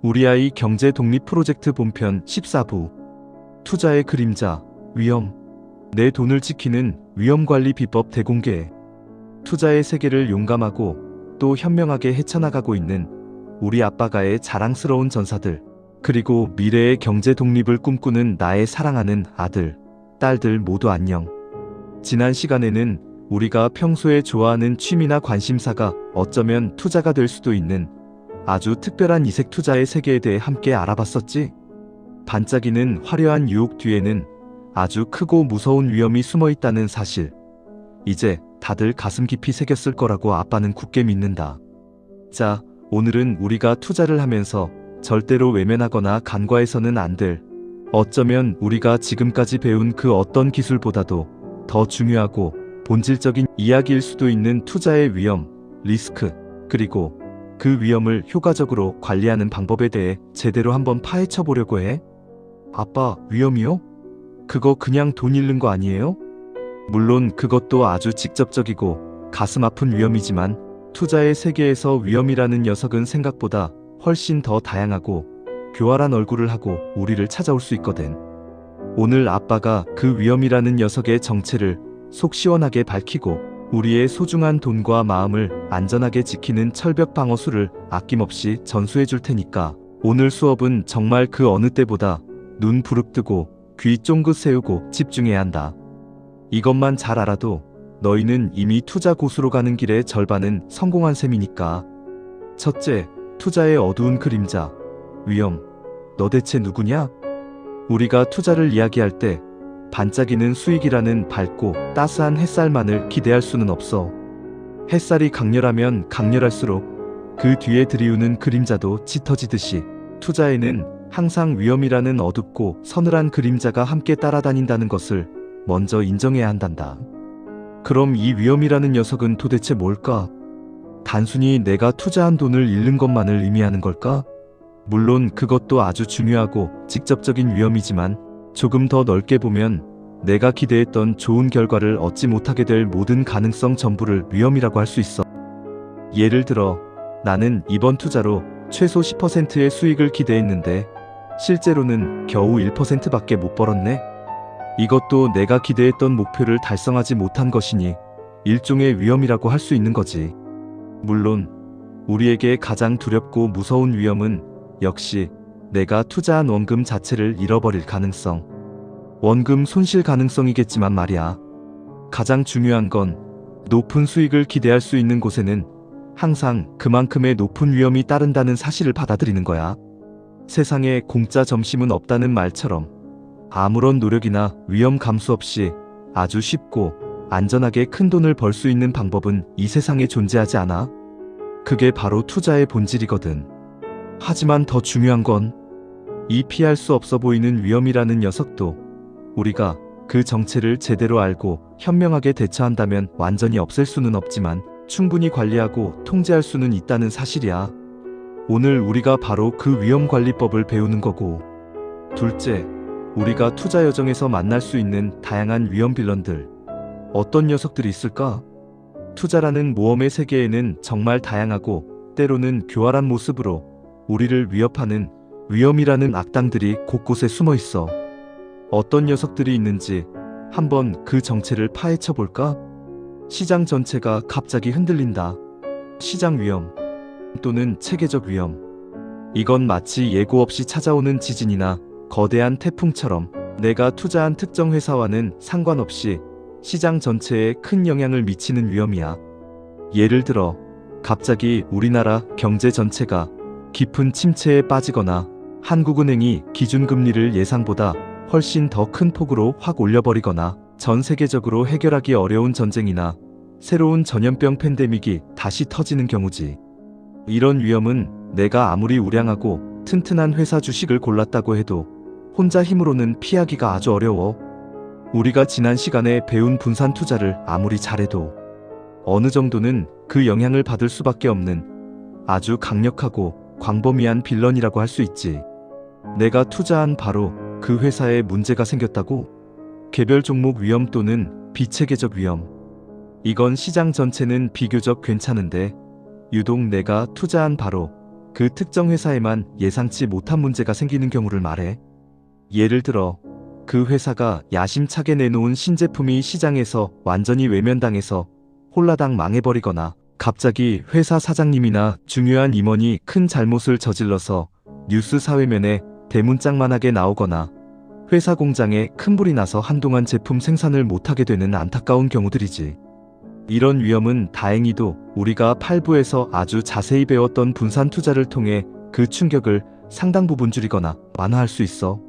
우리 아이 경제 독립 프로젝트 본편 14부. 투자의 그림자, 위험. 내 돈을 지키는 위험관리 비법 대공개. 투자의 세계를 용감하고 또 현명하게 헤쳐나가고 있는 우리 아빠가의 자랑스러운 전사들, 그리고 미래의 경제 독립을 꿈꾸는 나의 사랑하는 아들, 딸들 모두 안녕. 지난 시간에는 우리가 평소에 좋아하는 취미나 관심사가 어쩌면 투자가 될 수도 있는 아주 특별한 이색 투자의 세계에 대해 함께 알아봤었지? 반짝이는 화려한 유혹 뒤에는 아주 크고 무서운 위험이 숨어 있다는 사실. 이제 다들 가슴 깊이 새겼을 거라고 아빠는 굳게 믿는다. 자, 오늘은 우리가 투자를 하면서 절대로 외면하거나 간과해서는 안 될, 어쩌면 우리가 지금까지 배운 그 어떤 기술보다도 더 중요하고 본질적인 이야기일 수도 있는 투자의 위험, 리스크, 그리고 그 위험을 효과적으로 관리하는 방법에 대해 제대로 한번 파헤쳐 보려고 해. 아빠, 위험이요? 그거 그냥 돈 잃는 거 아니에요? 물론 그것도 아주 직접적이고 가슴 아픈 위험이지만 투자의 세계에서 위험이라는 녀석은 생각보다 훨씬 더 다양하고 교활한 얼굴을 하고 우리를 찾아올 수 있거든. 오늘 아빠가 그 위험이라는 녀석의 정체를 속 시원하게 밝히고 우리의 소중한 돈과 마음을 안전하게 지키는 철벽 방어술을 아낌없이 전수해 줄 테니까 오늘 수업은 정말 그 어느 때보다 눈 부릅뜨고 귀 쫑긋 세우고 집중해야 한다. 이것만 잘 알아도 너희는 이미 투자 고수로 가는 길의 절반은 성공한 셈이니까. 첫째, 투자의 어두운 그림자, 위험. 너 대체 누구냐? 우리가 투자를 이야기할 때 반짝이는 수익이라는 밝고 따스한 햇살만을 기대할 수는 없어. 햇살이 강렬하면 강렬할수록 그 뒤에 드리우는 그림자도 짙어지듯이 투자에는 항상 위험이라는 어둡고 서늘한 그림자가 함께 따라다닌다는 것을 먼저 인정해야 한단다. 그럼 이 위험이라는 녀석은 도대체 뭘까? 단순히 내가 투자한 돈을 잃는 것만을 의미하는 걸까? 물론 그것도 아주 중요하고 직접적인 위험이지만 조금 더 넓게 보면 내가 기대했던 좋은 결과를 얻지 못하게 될 모든 가능성 전부를 위험이라고 할 수 있어. 예를 들어 나는 이번 투자로 최소 10%의 수익을 기대했는데 실제로는 겨우 1%밖에 못 벌었네. 이것도 내가 기대했던 목표를 달성하지 못한 것이니 일종의 위험이라고 할 수 있는 거지. 물론 우리에게 가장 두렵고 무서운 위험은 역시 내가 투자한 원금 자체를 잃어버릴 가능성, 원금 손실 가능성이겠지만 말이야. 가장 중요한 건 높은 수익을 기대할 수 있는 곳에는 항상 그만큼의 높은 위험이 따른다는 사실을 받아들이는 거야. 세상에 공짜 점심은 없다는 말처럼 아무런 노력이나 위험 감수 없이 아주 쉽고 안전하게 큰 돈을 벌 수 있는 방법은 이 세상에 존재하지 않아. 그게 바로 투자의 본질이거든. 하지만 더 중요한 건 이 피할 수 없어 보이는 위험이라는 녀석도 우리가 그 정체를 제대로 알고 현명하게 대처한다면 완전히 없앨 수는 없지만 충분히 관리하고 통제할 수는 있다는 사실이야. 오늘 우리가 바로 그 위험관리법을 배우는 거고. 둘째, 우리가 투자 여정에서 만날 수 있는 다양한 위험 빌런들. 어떤 녀석들이 있을까? 투자라는 모험의 세계에는 정말 다양하고 때로는 교활한 모습으로 우리를 위협하는 위험이라는 악당들이 곳곳에 숨어 있어. 어떤 녀석들이 있는지 한번 그 정체를 파헤쳐 볼까? 시장 전체가 갑자기 흔들린다. 시장 위험 또는 체계적 위험. 이건 마치 예고 없이 찾아오는 지진이나 거대한 태풍처럼 내가 투자한 특정 회사와는 상관없이 시장 전체에 큰 영향을 미치는 위험이야. 예를 들어 갑자기 우리나라 경제 전체가 깊은 침체에 빠지거나 한국은행이 기준금리를 예상보다 훨씬 더 큰 폭으로 확 올려버리거나 전 세계적으로 해결하기 어려운 전쟁이나 새로운 전염병 팬데믹이 다시 터지는 경우지. 이런 위험은 내가 아무리 우량하고 튼튼한 회사 주식을 골랐다고 해도 혼자 힘으로는 피하기가 아주 어려워. 우리가 지난 시간에 배운 분산 투자를 아무리 잘해도 어느 정도는 그 영향을 받을 수밖에 없는 아주 강력하고 광범위한 빌런이라고 할 수 있지. 내가 투자한 바로 그 회사에 문제가 생겼다고? 개별 종목 위험 또는 비체계적 위험. 이건 시장 전체는 비교적 괜찮은데 유독 내가 투자한 바로 그 특정 회사에만 예상치 못한 문제가 생기는 경우를 말해. 예를 들어 그 회사가 야심차게 내놓은 신제품이 시장에서 완전히 외면당해서 홀라당 망해버리거나 갑자기 회사 사장님이나 중요한 임원이 큰 잘못을 저질러서 뉴스 사회면에 대문짝만하게 나오거나 회사 공장에 큰 불이 나서 한동안 제품 생산을 못하게 되는 안타까운 경우들이지. 이런 위험은 다행히도 우리가 8부에서 아주 자세히 배웠던 분산 투자를 통해 그 충격을 상당 부분 줄이거나 완화할 수 있어.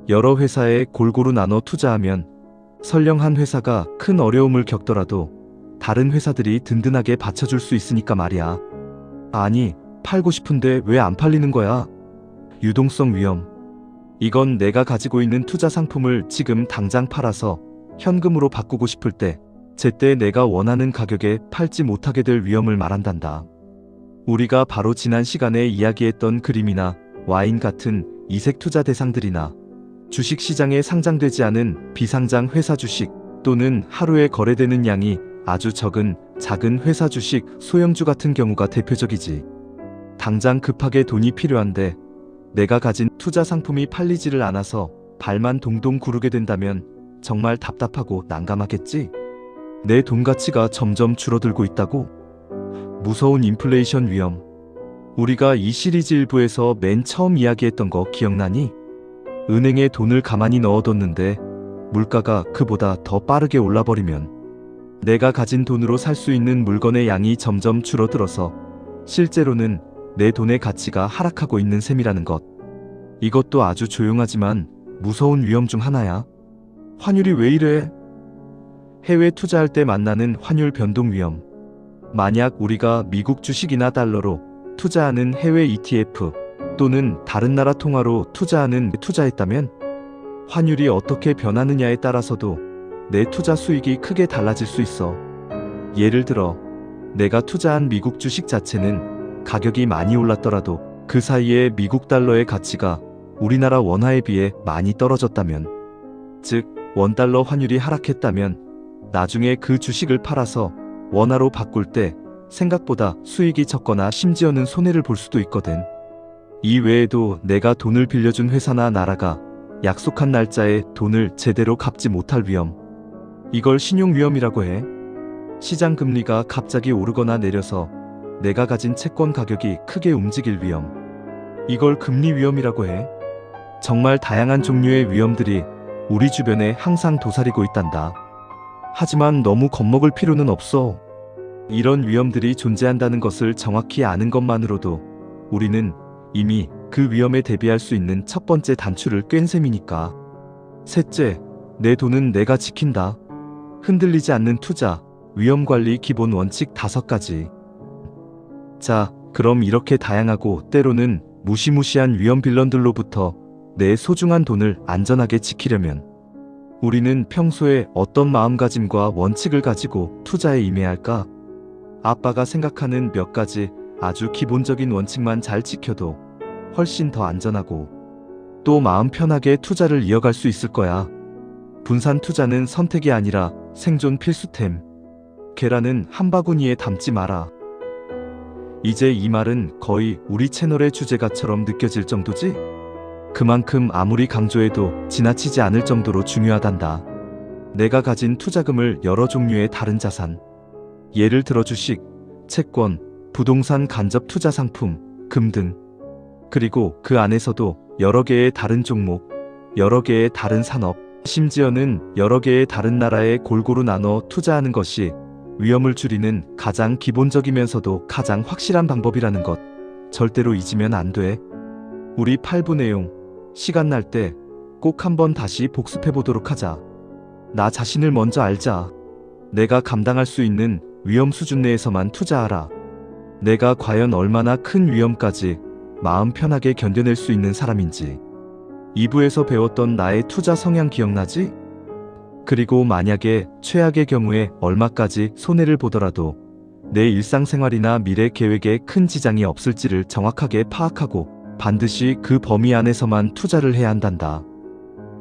여러 회사에 골고루 나눠 투자하면 설령 한 회사가 큰 어려움을 겪더라도 다른 회사들이 든든하게 받쳐줄 수 있으니까 말이야. 아니, 팔고 싶은데 왜 안 팔리는 거야? 유동성 위험. 이건 내가 가지고 있는 투자 상품을 지금 당장 팔아서 현금으로 바꾸고 싶을 때 제때 내가 원하는 가격에 팔지 못하게 될 위험을 말한단다. 우리가 바로 지난 시간에 이야기했던 그림이나 와인 같은 이색 투자 대상들이나 주식시장에 상장되지 않은 비상장 회사 주식 또는 하루에 거래되는 양이 아주 적은 작은 회사 주식 소형주 같은 경우가 대표적이지. 당장 급하게 돈이 필요한데 내가 가진 투자 상품이 팔리지를 않아서 발만 동동 구르게 된다면 정말 답답하고 난감하겠지. 내 돈 가치가 점점 줄어들고 있다고? 무서운 인플레이션 위험. 우리가 이 시리즈 1부에서 맨 처음 이야기했던 거 기억나니? 은행에 돈을 가만히 넣어뒀는데 물가가 그보다 더 빠르게 올라버리면 내가 가진 돈으로 살 수 있는 물건의 양이 점점 줄어들어서 실제로는 내 돈의 가치가 하락하고 있는 셈이라는 것. 이것도 아주 조용하지만 무서운 위험 중 하나야. 환율이 왜 이래? 해외 투자할 때 만나는 환율 변동 위험. 만약 우리가 미국 주식이나 달러로 투자하는 해외 ETF 또는 다른 나라 통화로 투자했다면 환율이 어떻게 변하느냐에 따라서도 내 투자 수익이 크게 달라질 수 있어. 예를 들어 내가 투자한 미국 주식 자체는 가격이 많이 올랐더라도 그 사이에 미국 달러의 가치가 우리나라 원화에 비해 많이 떨어졌다면, 즉 원달러 환율이 하락했다면 나중에 그 주식을 팔아서 원화로 바꿀 때 생각보다 수익이 적거나 심지어는 손해를 볼 수도 있거든. 이 외에도 내가 돈을 빌려준 회사나 나라가 약속한 날짜에 돈을 제대로 갚지 못할 위험. 이걸 신용 위험이라고 해. 시장 금리가 갑자기 오르거나 내려서 내가 가진 채권 가격이 크게 움직일 위험. 이걸 금리 위험이라고 해. 정말 다양한 종류의 위험들이 우리 주변에 항상 도사리고 있단다. 하지만 너무 겁먹을 필요는 없어. 이런 위험들이 존재한다는 것을 정확히 아는 것만으로도 우리는 이미 그 위험에 대비할 수 있는 첫 번째 단추를 꿰는 셈이니까. 셋째, 내 돈은 내가 지킨다. 흔들리지 않는 투자, 위험관리 기본 원칙 5가지. 자, 그럼 이렇게 다양하고 때로는 무시무시한 위험 빌런들로부터 내 소중한 돈을 안전하게 지키려면 우리는 평소에 어떤 마음가짐과 원칙을 가지고 투자에 임해야 할까? 아빠가 생각하는 몇 가지 아주 기본적인 원칙만 잘 지켜도 훨씬 더 안전하고 또 마음 편하게 투자를 이어갈 수 있을 거야. 분산 투자는 선택이 아니라 생존 필수템. 계란은 한 바구니에 담지 마라. 이제 이 말은 거의 우리 채널의 주제가처럼 느껴질 정도지? 그만큼 아무리 강조해도 지나치지 않을 정도로 중요하단다. 내가 가진 투자금을 여러 종류의 다른 자산, 예를 들어 주식, 채권, 부동산 간접 투자 상품, 금 등, 그리고 그 안에서도 여러 개의 다른 종목, 여러 개의 다른 산업, 심지어는 여러 개의 다른 나라에 골고루 나눠 투자하는 것이 위험을 줄이는 가장 기본적이면서도 가장 확실한 방법이라는 것 절대로 잊으면 안 돼. 우리 8부 내용 시간 날 때 꼭 한번 다시 복습해 보도록 하자. 나 자신을 먼저 알자. 내가 감당할 수 있는 위험 수준 내에서만 투자하라. 내가 과연 얼마나 큰 위험까지 마음 편하게 견뎌낼 수 있는 사람인지. 2부에서 배웠던 나의 투자 성향 기억나지? 그리고 만약에 최악의 경우에 얼마까지 손해를 보더라도 내 일상생활이나 미래 계획에 큰 지장이 없을지를 정확하게 파악하고 반드시 그 범위 안에서만 투자를 해야 한단다.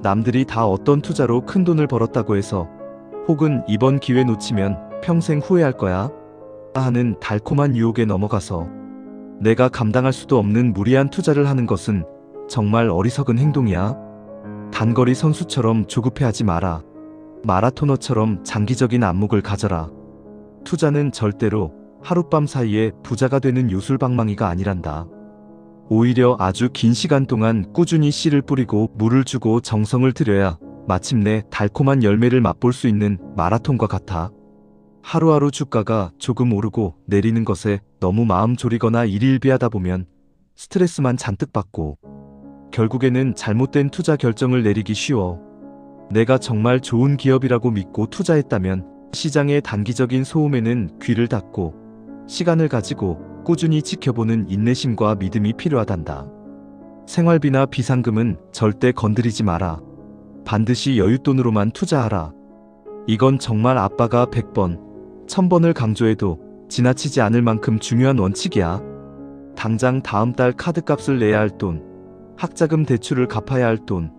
남들이 다 어떤 투자로 큰 돈을 벌었다고 해서 혹은 이번 기회 놓치면 평생 후회할 거야 하는 달콤한 유혹에 넘어가서 내가 감당할 수도 없는 무리한 투자를 하는 것은 정말 어리석은 행동이야. 단거리 선수처럼 조급해하지 마라. 마라토너처럼 장기적인 안목을 가져라. 투자는 절대로 하룻밤 사이에 부자가 되는 요술방망이가 아니란다. 오히려 아주 긴 시간 동안 꾸준히 씨를 뿌리고 물을 주고 정성을 들여야 마침내 달콤한 열매를 맛볼 수 있는 마라톤과 같아. 하루하루 주가가 조금 오르고 내리는 것에 너무 마음 졸이거나 일희일비하다 보면 스트레스만 잔뜩 받고 결국에는 잘못된 투자 결정을 내리기 쉬워. 내가 정말 좋은 기업이라고 믿고 투자했다면 시장의 단기적인 소음에는 귀를 닫고 시간을 가지고 꾸준히 지켜보는 인내심과 믿음이 필요하단다. 생활비나 비상금은 절대 건드리지 마라. 반드시 여윳돈으로만 투자하라. 이건 정말 아빠가 100번, 1000번을 강조해도 지나치지 않을 만큼 중요한 원칙이야. 당장 다음 달 카드값을 내야 할 돈, 학자금 대출을 갚아야 할 돈,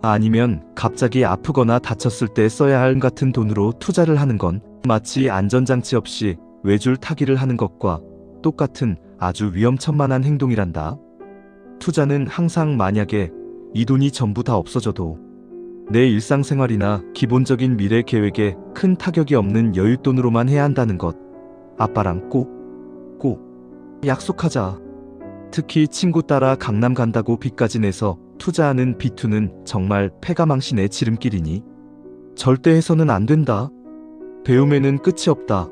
아니면 갑자기 아프거나 다쳤을 때 써야 할 같은 돈으로 투자를 하는 건 마치 안전장치 없이 외줄 타기를 하는 것과 똑같은 아주 위험천만한 행동이란다. 투자는 항상 만약에 이 돈이 전부 다 없어져도 내 일상생활이나 기본적인 미래 계획에 큰 타격이 없는 여윳돈으로만 해야 한다는 것. 아빠랑 꼭 약속하자. 특히 친구 따라 강남 간다고 빚까지 내서 투자하는 비투는 정말 패가망신의 지름길이니 절대 해서는 안 된다. 배움에는 끝이 없다.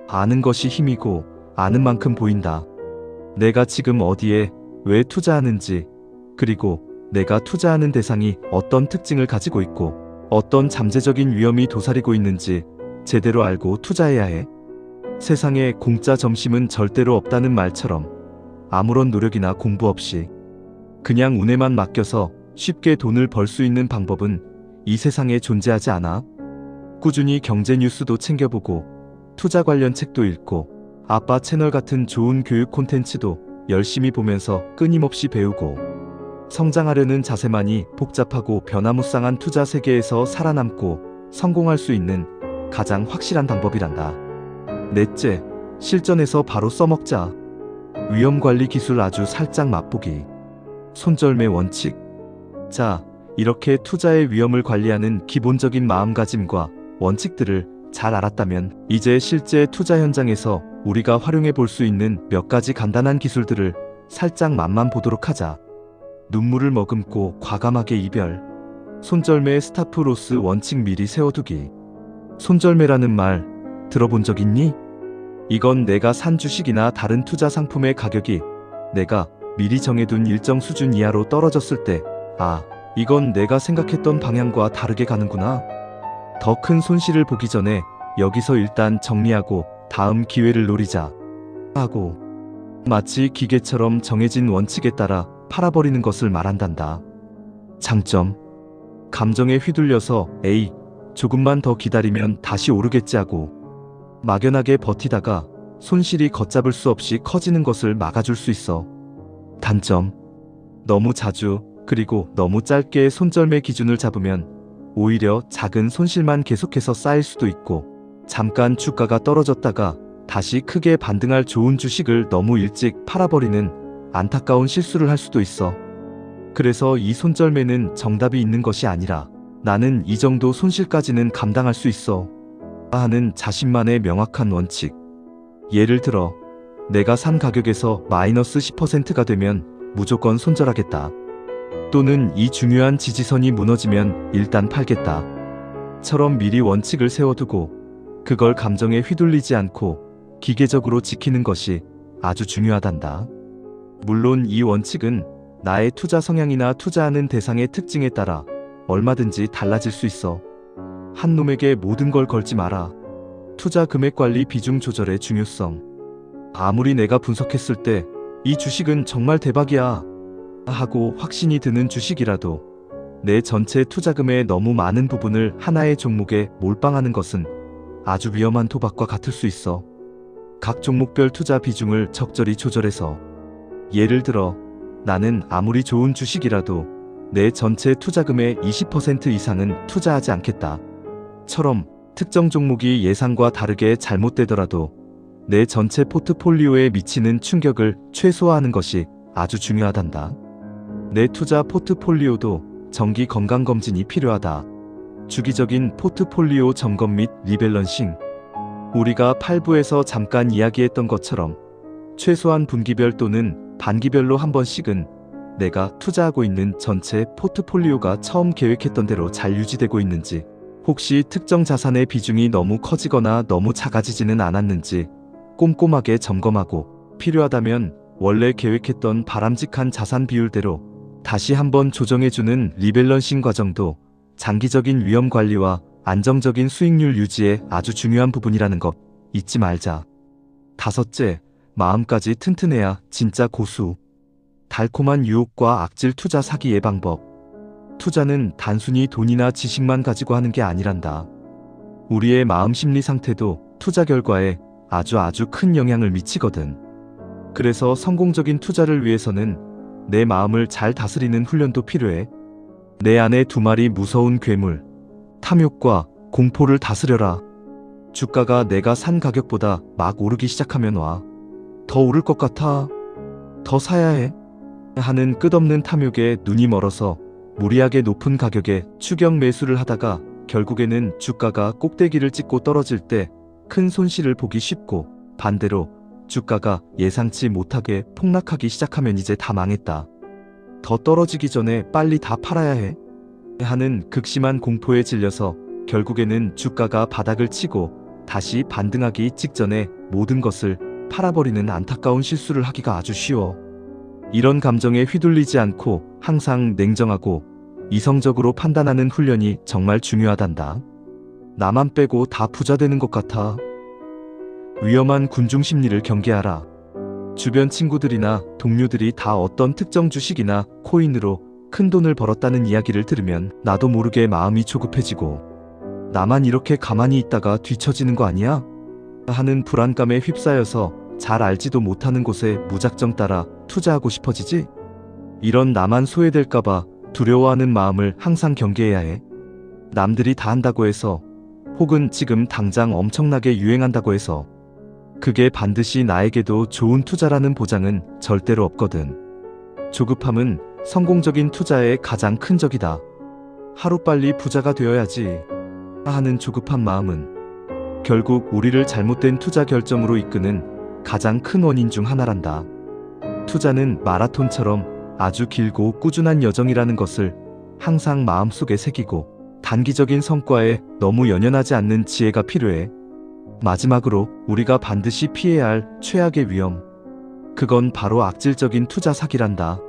아는 것이 힘이고 아는 만큼 보인다. 내가 지금 어디에 왜 투자하는지, 그리고 내가 투자하는 대상이 어떤 특징을 가지고 있고 어떤 잠재적인 위험이 도사리고 있는지 제대로 알고 투자해야 해. 세상에 공짜 점심은 절대로 없다는 말처럼 아무런 노력이나 공부 없이 그냥 운에만 맡겨서 쉽게 돈을 벌 수 있는 방법은 이 세상에 존재하지 않아. 꾸준히 경제 뉴스도 챙겨보고 투자 관련 책도 읽고 아빠 채널 같은 좋은 교육 콘텐츠도 열심히 보면서 끊임없이 배우고 성장하려는 자세만이 복잡하고 변화무쌍한 투자 세계에서 살아남고 성공할 수 있는 가장 확실한 방법이란다. 넷째, 실전에서 바로 써먹자. 위험관리 기술 아주 살짝 맛보기. 손절매 원칙. 자, 이렇게 투자의 위험을 관리하는 기본적인 마음가짐과 원칙들을 잘 알았다면 이제 실제 투자 현장에서 우리가 활용해 볼 수 있는 몇 가지 간단한 기술들을 살짝 맛만 보도록 하자. 눈물을 머금고 과감하게 이별. 손절매 스탑프로스 원칙 미리 세워두기. 손절매라는 말 들어본 적 있니? 이건 내가 산 주식이나 다른 투자 상품의 가격이 내가 미리 정해둔 일정 수준 이하로 떨어졌을 때, 아, 이건 내가 생각했던 방향과 다르게 가는구나. 더 큰 손실을 보기 전에 여기서 일단 정리하고 다음 기회를 노리자 하고, 마치 기계처럼 정해진 원칙에 따라 팔아버리는 것을 말한단다. 장점. 감정에 휘둘려서 에이, 조금만 더 기다리면 다시 오르겠지 하고 막연하게 버티다가 손실이 걷잡을 수 없이 커지는 것을 막아줄 수 있어. 단점. 너무 자주 그리고 너무 짧게 손절매 기준을 잡으면 오히려 작은 손실만 계속해서 쌓일 수도 있고 잠깐 주가가 떨어졌다가 다시 크게 반등할 좋은 주식을 너무 일찍 팔아버리는 안타까운 실수를 할 수도 있어. 그래서 이 손절매는 정답이 있는 것이 아니라 나는 이 정도 손실까지는 감당할 수 있어 하는 자신만의 명확한 원칙. 예를 들어 내가 산 가격에서 마이너스 10%가 되면 무조건 손절하겠다. 또는 이 중요한 지지선이 무너지면 일단 팔겠다. 처럼 미리 원칙을 세워두고 그걸 감정에 휘둘리지 않고 기계적으로 지키는 것이 아주 중요하단다. 물론 이 원칙은 나의 투자 성향이나 투자하는 대상의 특징에 따라 얼마든지 달라질 수 있어. 한 놈에게 모든 걸 걸지 마라. 투자 금액 관리 비중 조절의 중요성. 아무리 내가 분석했을 때 이 주식은 정말 대박이야 하고 확신이 드는 주식이라도 내 전체 투자금의 너무 많은 부분을 하나의 종목에 몰빵하는 것은 아주 위험한 도박과 같을 수 있어. 각 종목별 투자 비중을 적절히 조절해서, 예를 들어 나는 아무리 좋은 주식이라도 내 전체 투자금의 20% 이상은 투자하지 않겠다 처럼 특정 종목이 예상과 다르게 잘못되더라도 내 전체 포트폴리오에 미치는 충격을 최소화하는 것이 아주 중요하단다. 내 투자 포트폴리오도 정기 건강검진이 필요하다. 주기적인 포트폴리오 점검 및 리밸런싱. 우리가 8부에서 잠깐 이야기했던 것처럼 최소한 분기별 또는 반기별로 한 번씩은 내가 투자하고 있는 전체 포트폴리오가 처음 계획했던 대로 잘 유지되고 있는지, 혹시 특정 자산의 비중이 너무 커지거나 너무 작아지지는 않았는지 꼼꼼하게 점검하고, 필요하다면 원래 계획했던 바람직한 자산 비율대로 다시 한번 조정해주는 리밸런싱 과정도 장기적인 위험 관리와 안정적인 수익률 유지에 아주 중요한 부분이라는 것 잊지 말자. 5째, 마음까지 튼튼해야 진짜 고수. 달콤한 유혹과 악질 투자 사기 예방법. 투자는 단순히 돈이나 지식만 가지고 하는 게 아니란다. 우리의 마음 심리 상태도 투자 결과에 아주 큰 영향을 미치거든. 그래서 성공적인 투자를 위해서는 내 마음을 잘 다스리는 훈련도 필요해. 내 안에 2마리 무서운 괴물, 탐욕과 공포를 다스려라. 주가가 내가 산 가격보다 막 오르기 시작하면 더 오를 것 같아, 더 사야 해 하는 끝없는 탐욕에 눈이 멀어서 무리하게 높은 가격에 추격 매수를 하다가 결국에는 주가가 꼭대기를 찍고 떨어질 때 큰 손실을 보기 쉽고, 반대로 주가가 예상치 못하게 폭락하기 시작하면 이제 다 망했다, 더 떨어지기 전에 빨리 다 팔아야 해 하는 극심한 공포에 질려서 결국에는 주가가 바닥을 치고 다시 반등하기 직전에 모든 것을 팔아버리는 안타까운 실수를 하기가 아주 쉬워. 이런 감정에 휘둘리지 않고 항상 냉정하고 이성적으로 판단하는 훈련이 정말 중요하단다. 나만 빼고 다 부자 되는 것 같아. 위험한 군중 심리를 경계하라. 주변 친구들이나 동료들이 다 어떤 특정 주식이나 코인으로 큰 돈을 벌었다는 이야기를 들으면 나도 모르게 마음이 조급해지고, 나만 이렇게 가만히 있다가 뒤처지는 거 아니야? 하는 불안감에 휩싸여서 잘 알지도 못하는 곳에 무작정 따라 투자하고 싶어지지? 이런 나만 소외될까봐 두려워하는 마음을 항상 경계해야 해. 남들이 다 한다고 해서, 혹은 지금 당장 엄청나게 유행한다고 해서 그게 반드시 나에게도 좋은 투자라는 보장은 절대로 없거든. 조급함은 성공적인 투자의 가장 큰 적이다. 하루빨리 부자가 되어야지 하는 조급한 마음은 결국 우리를 잘못된 투자 결정으로 이끄는 가장 큰 원인 중 하나란다. 투자는 마라톤처럼 아주 길고 꾸준한 여정이라는 것을 항상 마음속에 새기고, 단기적인 성과에 너무 연연하지 않는 지혜가 필요해. 마지막으로 우리가 반드시 피해야 할 최악의 위험, 그건 바로 악질적인 투자 사기란다.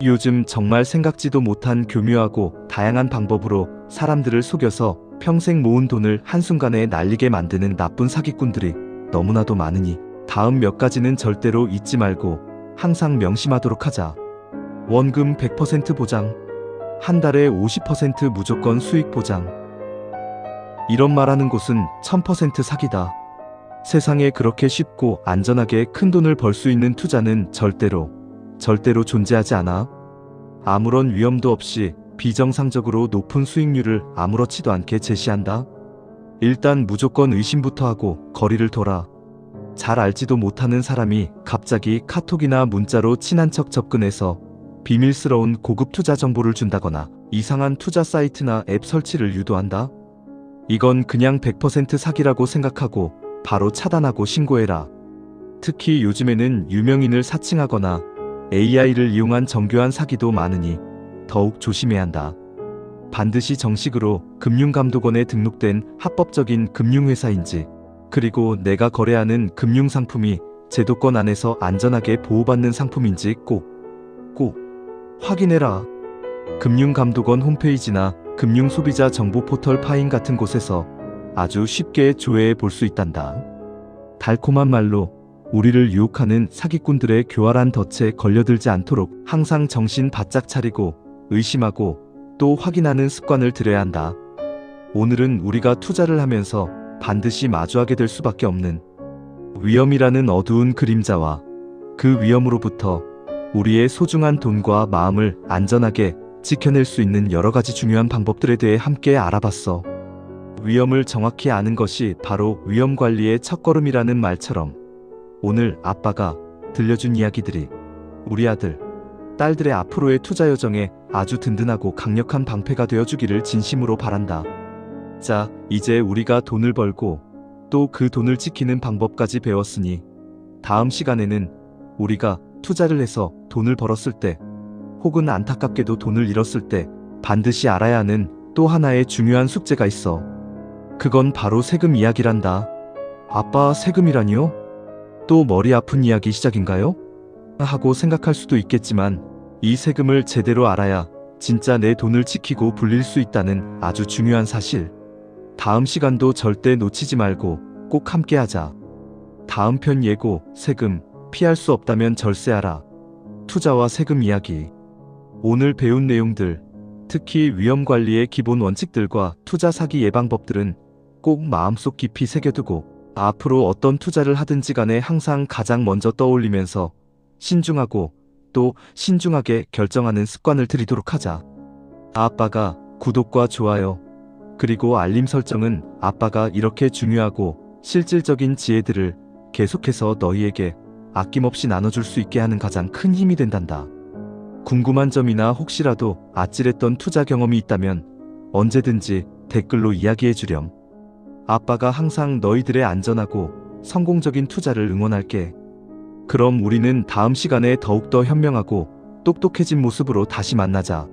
요즘 정말 생각지도 못한 교묘하고 다양한 방법으로 사람들을 속여서 평생 모은 돈을 한순간에 날리게 만드는 나쁜 사기꾼들이 너무나도 많으니 다음 몇 가지는 절대로 잊지 말고 항상 명심하도록 하자. 원금 100% 보장, 한 달에 50% 무조건 수익 보장. 이런 말하는 곳은 1000% 사기다. 세상에 그렇게 쉽고 안전하게 큰 돈을 벌 수 있는 투자는 절대로 존재하지 않아. 아무런 위험도 없이 비정상적으로 높은 수익률을 아무렇지도 않게 제시한다. 일단 무조건 의심부터 하고 거리를 둬라. 잘 알지도 못하는 사람이 갑자기 카톡이나 문자로 친한 척 접근해서 비밀스러운 고급 투자 정보를 준다거나 이상한 투자 사이트나 앱 설치를 유도한다. 이건 그냥 100% 사기라고 생각하고 바로 차단하고 신고해라. 특히 요즘에는 유명인을 사칭하거나 AI를 이용한 정교한 사기도 많으니 더욱 조심해야 한다. 반드시 정식으로 금융감독원에 등록된 합법적인 금융회사인지, 그리고 내가 거래하는 금융상품이 제도권 안에서 안전하게 보호받는 상품인지 꼭 확인해라. 금융감독원 홈페이지나 금융소비자 정보 포털 파인 같은 곳에서 아주 쉽게 조회해 볼 수 있단다. 달콤한 말로 우리를 유혹하는 사기꾼들의 교활한 덫에 걸려들지 않도록 항상 정신 바짝 차리고 의심하고 또 확인하는 습관을 들여야 한다. 오늘은 우리가 투자를 하면서 반드시 마주하게 될 수밖에 없는 위험이라는 어두운 그림자와 그 위험으로부터 우리의 소중한 돈과 마음을 안전하게 지켜낼 수 있는 여러 가지 중요한 방법들에 대해 함께 알아봤어. 위험을 정확히 아는 것이 바로 위험 관리의 첫걸음이라는 말처럼 오늘 아빠가 들려준 이야기들이 우리 아들, 딸들의 앞으로의 투자 여정에 아주 든든하고 강력한 방패가 되어주기를 진심으로 바란다. 자, 이제 우리가 돈을 벌고 또 그 돈을 지키는 방법까지 배웠으니 다음 시간에는 우리가 투자를 해서 돈을 벌었을 때 혹은 안타깝게도 돈을 잃었을 때 반드시 알아야 하는 또 하나의 중요한 숙제가 있어. 그건 바로 세금 이야기란다. 아빠, 세금이라니요? 또 머리 아픈 이야기 시작인가요? 하고 생각할 수도 있겠지만 이 세금을 제대로 알아야 진짜 내 돈을 지키고 불릴 수 있다는 아주 중요한 사실. 다음 시간도 절대 놓치지 말고 꼭 함께 하자. 다음 편 예고, 세금, 피할 수 없다면 절세하라. 투자와 세금 이야기. 오늘 배운 내용들, 특히 위험관리의 기본 원칙들과 투자 사기 예방법들은 꼭 마음속 깊이 새겨두고 앞으로 어떤 투자를 하든지 간에 항상 가장 먼저 떠올리면서 신중하고 또 신중하게 결정하는 습관을 들이도록 하자. 아빠가 구독과 좋아요, 그리고 알림 설정은 아빠가 이렇게 중요하고 실질적인 지혜들을 계속해서 너희에게 아낌없이 나눠줄 수 있게 하는 가장 큰 힘이 된단다. 궁금한 점이나 혹시라도 아찔했던 투자 경험이 있다면 언제든지 댓글로 이야기해 주렴. 아빠가 항상 너희들의 안전하고 성공적인 투자를 응원할게. 그럼 우리는 다음 시간에 더욱더 현명하고 똑똑해진 모습으로 다시 만나자.